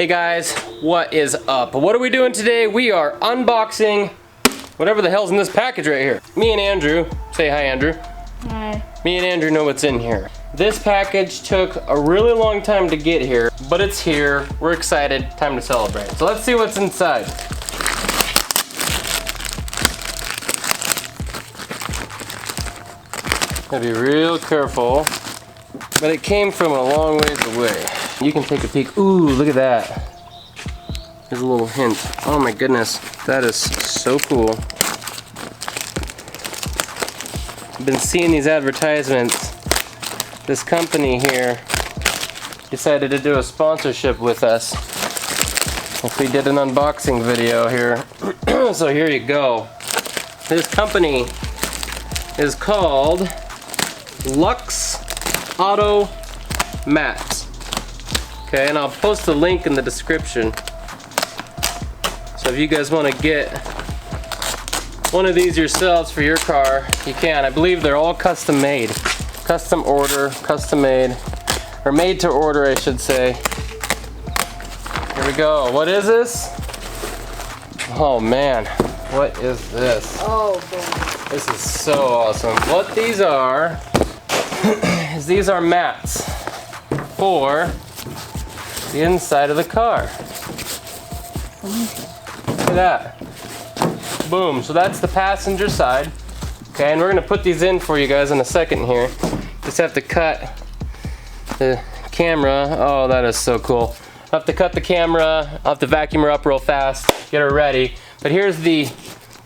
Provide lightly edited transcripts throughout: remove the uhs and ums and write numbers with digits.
Hey guys, what is up? What are we doing today? We are unboxing whatever the hell's in this package right here. Me and Andrew, say hi Andrew. Hi. Me and Andrew know what's in here. This package took a really long time to get here, but it's here. We're excited, time to celebrate. So let's see what's inside. Gotta be real careful, but it came from a long ways away. You can take a peek. Ooh, look at that. There's a little hint. Oh my goodness, that is so cool. I've been seeing these advertisements. This company here decided to do a sponsorship with us if we did an unboxing video here. So here you go. This company is called Lux Auto Mats. Okay, and I'll post a link in the description. So if you guys want to get one of these yourselves for your car, you can. I believe they're all custom made. Custom order, custom made, or made to order I should say. Here we go. What is this? Oh man, what is this? Oh boy. This is so awesome. What these are is these are mats for the inside of the car. Look at that. Boom. So that's the passenger side. Okay, and we're gonna put these in for you guys in a second here. Just have to cut the camera. Oh, that is so cool. I'll have to cut the camera. I'll have to vacuum her up real fast, get her ready. But here's the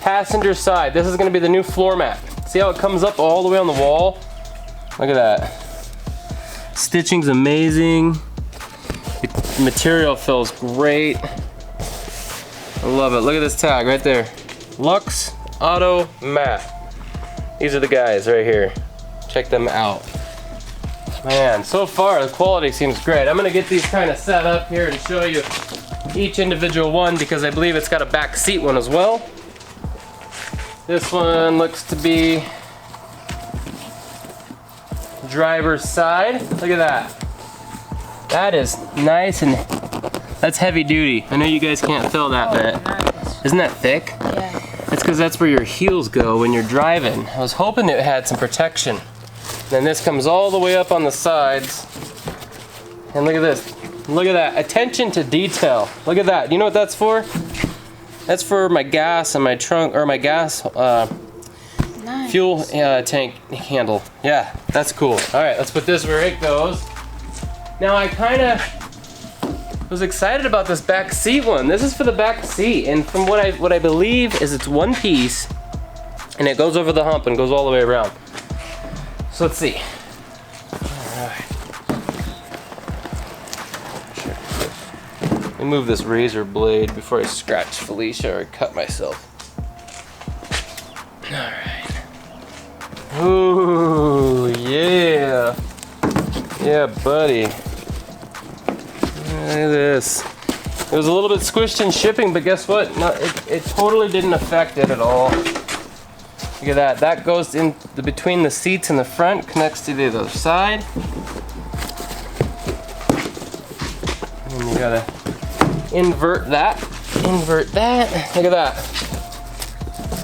passenger side. This is gonna be the new floor mat. See how it comes up all the way on the wall? Look at that. Stitching's amazing. The material feels great. I love it. Look at this tag right there. Lux Auto Mat. These are the guys right here. Check them out. Man, so far the quality seems great. I'm gonna get these kind of set up here and show you each individual one because I believe it's got a back seat one as well. This one looks to be driver's side. Look at that. That is nice and that's heavy duty. I know you guys can't feel that bit. Nice. Isn't that thick? Yeah. It's because that's where your heels go when you're driving. I was hoping it had some protection. Then this comes all the way up on the sides. And look at this. Look at that. Attention to detail. Look at that. You know what that's for? That's for my gas and my trunk, or my gas Nice. fuel tank handle. Yeah, that's cool. All right, let's put this where it goes. Now I kind of was excited about this back seat one. This is for the back seat, and from what I believe is it's one piece, and it goes over the hump and goes all the way around. So let's see. All right. Let me move this razor blade before I scratch Felicia or cut myself. All right. Ooh, yeah. Yeah, buddy. Look at this. It was a little bit squished in shipping, but guess what? No, it totally didn't affect it at all. Look at that. That goes in between the seats in the front, connects to the other side. And you gotta invert that. Invert that. Look at that.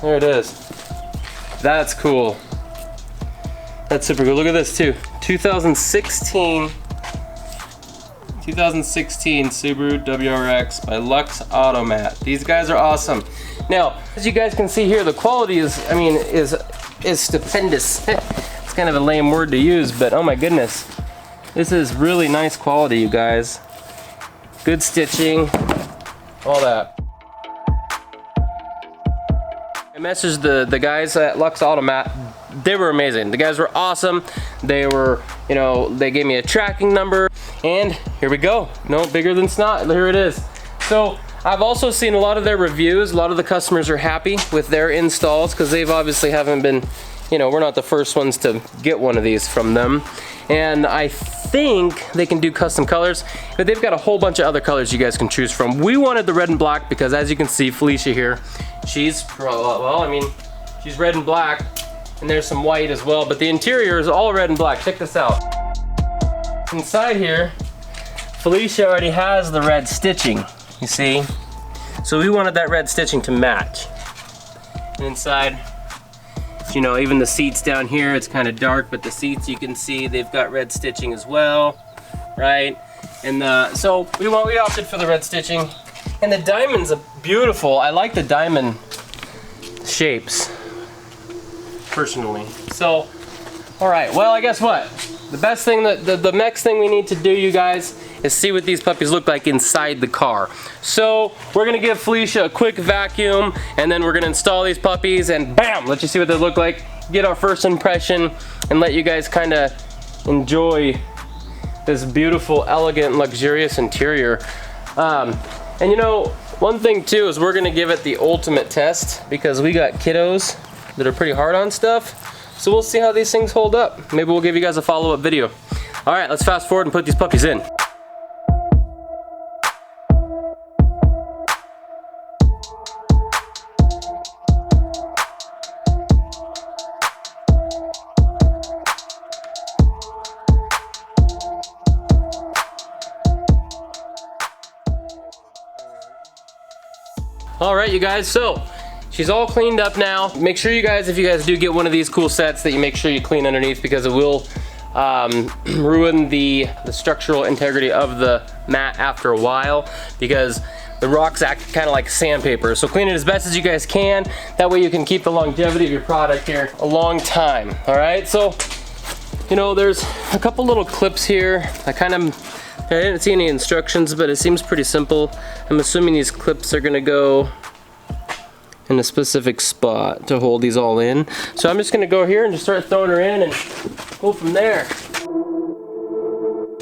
There it is. That's cool. That's super cool. Look at this too. 2016 Subaru WRX by Lux Automat. These guys are awesome. Now, as you guys can see here, the quality is stupendous. It's kind of a lame word to use, but oh my goodness. This is really nice quality, you guys. Good stitching, all that. I messaged the guys at Lux Automat. They were amazing. The guys were awesome. They were, you know, they gave me a tracking number, and here we go. No bigger than snot. Here it is. So I've also seen a lot of their reviews. A lot of the customers are happy with their installs because they've obviously haven't been, you know, we're not the first ones to get one of these from them. And I think they can do custom colors, but they've got a whole bunch of other colors you guys can choose from. We wanted the red and black because, as you can see, Felicia here, she's, well, I mean, she's red and black, and there's some white as well, but the interior is all red and black. Check this out. Inside here, Felicia already has the red stitching, you see? So we wanted that red stitching to match. And inside, you know, even the seats down here, it's kind of dark, but the seats you can see, they've got red stitching as well, right? And so we opted for the red stitching. And the diamonds are beautiful. I like the diamond shapes, personally. So, all right, well, I guess what? The best thing, the next thing we need to do, you guys, is see what these puppies look like inside the car. So we're gonna give Felicia a quick vacuum, and then we're gonna install these puppies, and bam, let you see what they look like, get our first impression, and let you guys kind of enjoy this beautiful, elegant, luxurious interior. And you know, one thing too is we're gonna give it the ultimate test, because we got kiddos that are pretty hard on stuff. So we'll see how these things hold up. Maybe we'll give you guys a follow-up video. All right, let's fast forward and put these puppies in. All right, you guys, so she's all cleaned up now. Make sure you guys, if you guys do get one of these cool sets, that you make sure you clean underneath, because it will ruin the structural integrity of the mat after a while, because the rocks act kind of like sandpaper. So clean it as best as you guys can. That way you can keep the longevity of your product here a long time. All right, so, you know, there's a couple little clips here. I didn't see any instructions, but it seems pretty simple. I'm assuming these clips are gonna go in a specific spot to hold these all in. So I'm just gonna go here and just start throwing her in and go from there.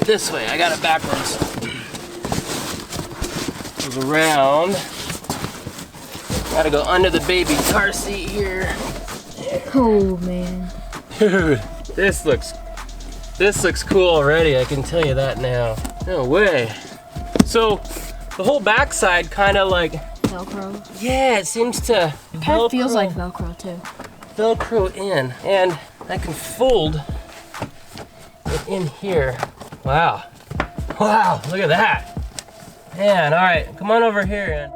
This way, I got it backwards. Goes around. Gotta go under the baby car seat here. Oh man. Dude, this looks cool already, I can tell you that now. No way. So the whole backside kind of like Velcro. Yeah, it seems to Kind of feels like Velcro too. Velcro in, and I can fold it in here. Wow. Wow, look at that. Man, all right, come on over here.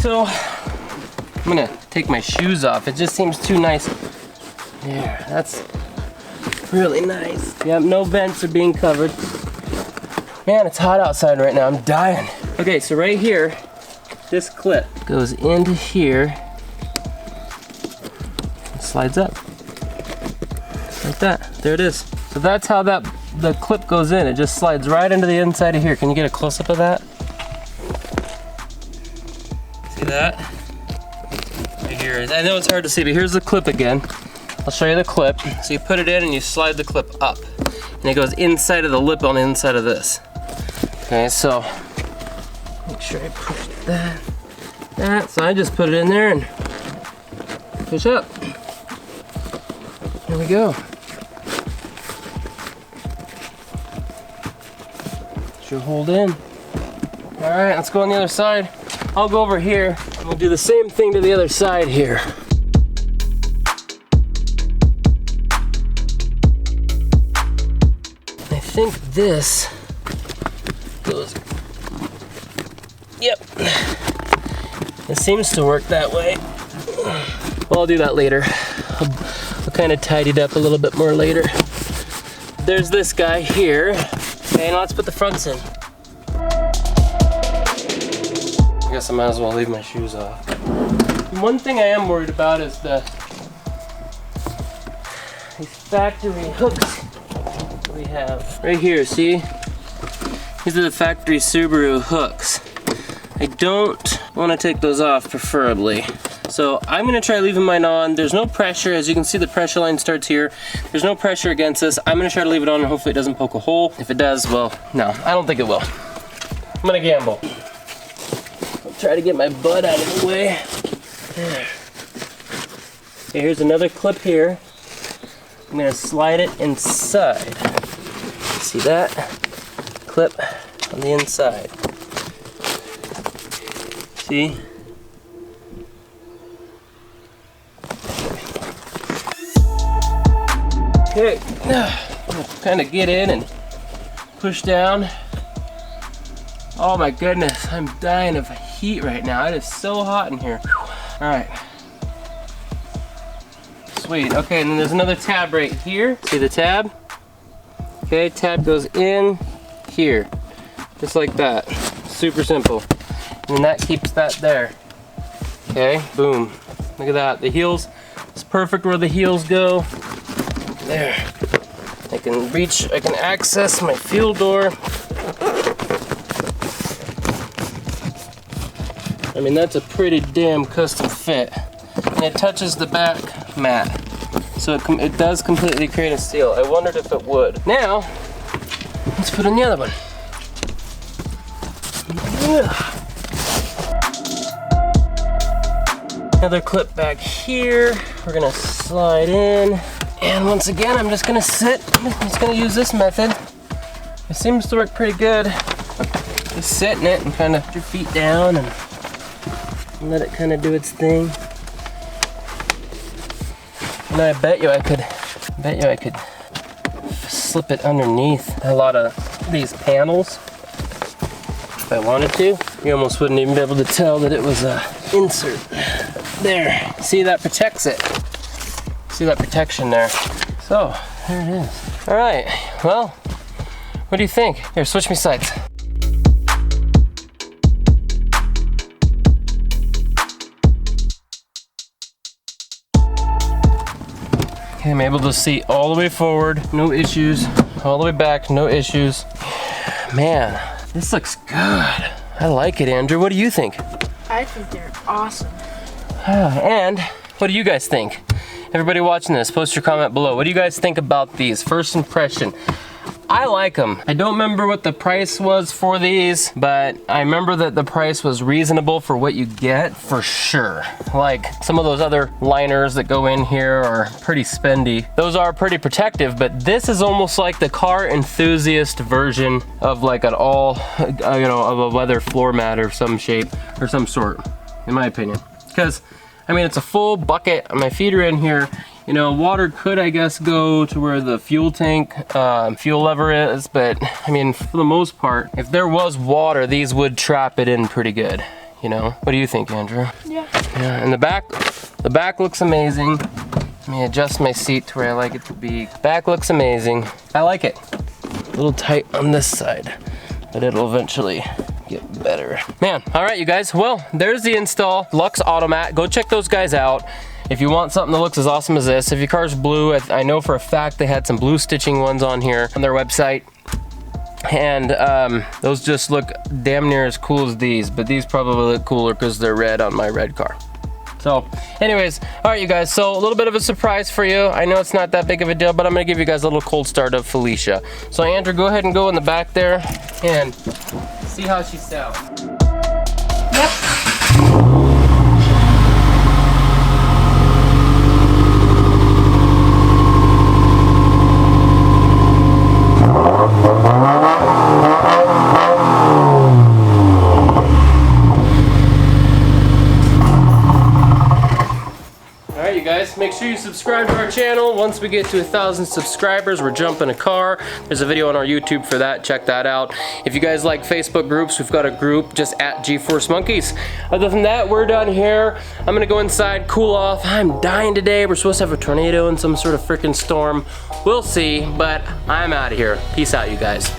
So I'm gonna take my shoes off. It just seems too nice. There, that's really nice. Yep, no vents are being covered. Man, it's hot outside right now, I'm dying. Okay, so right here, this clip goes into here, and slides up, like that, there it is. So that's how the clip goes in. It just slides right into the inside of here. Can you get a close-up of that? See that? Right here. I know it's hard to see, but here's the clip again. I'll show you the clip. So you put it in and you slide the clip up, and it goes inside of the lip on the inside of this. Okay, so make sure I push that. So I just put it in there and push up. There we go. Should hold in. All right, let's go on the other side. I'll go over here and we'll do the same thing to the other side here. I think this goes, yep. It seems to work that way. Well, I'll do that later. I'll kind of tidy it up a little bit more later. There's this guy here. Okay, now let's put the fronts in. I guess I might as well leave my shoes off. And one thing I am worried about is these factory hooks we have right here, see? These are the factory Subaru hooks. I don't want to take those off, preferably. So I'm gonna try leaving mine on. There's no pressure, as you can see the pressure line starts here. There's no pressure against this. I'm gonna try to leave it on and hopefully it doesn't poke a hole. If it does, well, no, I don't think it will. I'm gonna gamble. I'll try to get my butt out of the way. There. Okay, here's another clip here. I'm gonna slide it inside. See that? Clip on the inside. See? Okay, kind of get in and push down. Oh my goodness, I'm dying of heat right now. It is so hot in here. All right. Sweet, okay, and then there's another tab right here. See the tab? Okay, tab goes in here, just like that. Super simple. And then that keeps that there. Okay, boom. Look at that, the heels, it's perfect where the heels go. There. I can access my fuel door. I mean, that's a pretty damn custom fit. And it touches the back mat. So it does completely create a seal. I wondered if it would. Now, let's put in the other one. Another clip back here. We're gonna slide in. And once again, I'm just gonna sit. I'm just gonna use this method. It seems to work pretty good. Just sit in it and kind of put your feet down and let it kind of do its thing. And I bet you I could slip it underneath a lot of these panels if I wanted to. You almost wouldn't even be able to tell that it was a insert. There, see, that protects it. See that protection there? So, there it is. All right, well, what do you think? Here, switch me sides. Okay, I'm able to see all the way forward, no issues. All the way back, no issues. Man, this looks good. I like it, Andrew. What do you think? I think they're awesome. And what do you guys think? Everybody watching this, post your comment below. What do you guys think about these? First impression. I like them. I don't remember what the price was for these, but I remember that the price was reasonable for what you get, for sure. Like some of those other liners that go in here are pretty spendy. Those are pretty protective, but this is almost like the car enthusiast version of like an all, of a leather floor mat or some shape or some sort, in my opinion. Because, I mean, it's a full bucket. My feet are in here. You know, water could, I guess, go to where the fuel tank, fuel lever is, but I mean, for the most part, if there was water, these would trap it in pretty good, you know? What do you think, Andrew? Yeah. Yeah, and the back looks amazing. Let me adjust my seat to where I like it to be. Back looks amazing. I like it. A little tight on this side, but it'll eventually get better. Man, all right, you guys. Well, there's the install, Lux Automat. Go check those guys out. If you want something that looks as awesome as this, if your car's blue, I know for a fact they had some blue stitching ones on here on their website. And those just look damn near as cool as these, but these probably look cooler because they're red on my red car. So anyways, all right, you guys, so a little bit of a surprise for you. I know it's not that big of a deal, but I'm gonna give you guys a little cold start of Felicia. So Andrew, go ahead and go in the back there and see how she sounds. Yep. Make sure you subscribe to our channel. Once we get to 1,000 subscribers, we're jumping a car. There's a video on our YouTube for that. Check that out. If you guys like Facebook groups, we've got a group just at GeForce Monkeys. Other than that, we're done here. I'm gonna go inside, cool off. I'm dying today. We're supposed to have a tornado and some sort of freaking storm. We'll see, but I'm out of here. Peace out, you guys.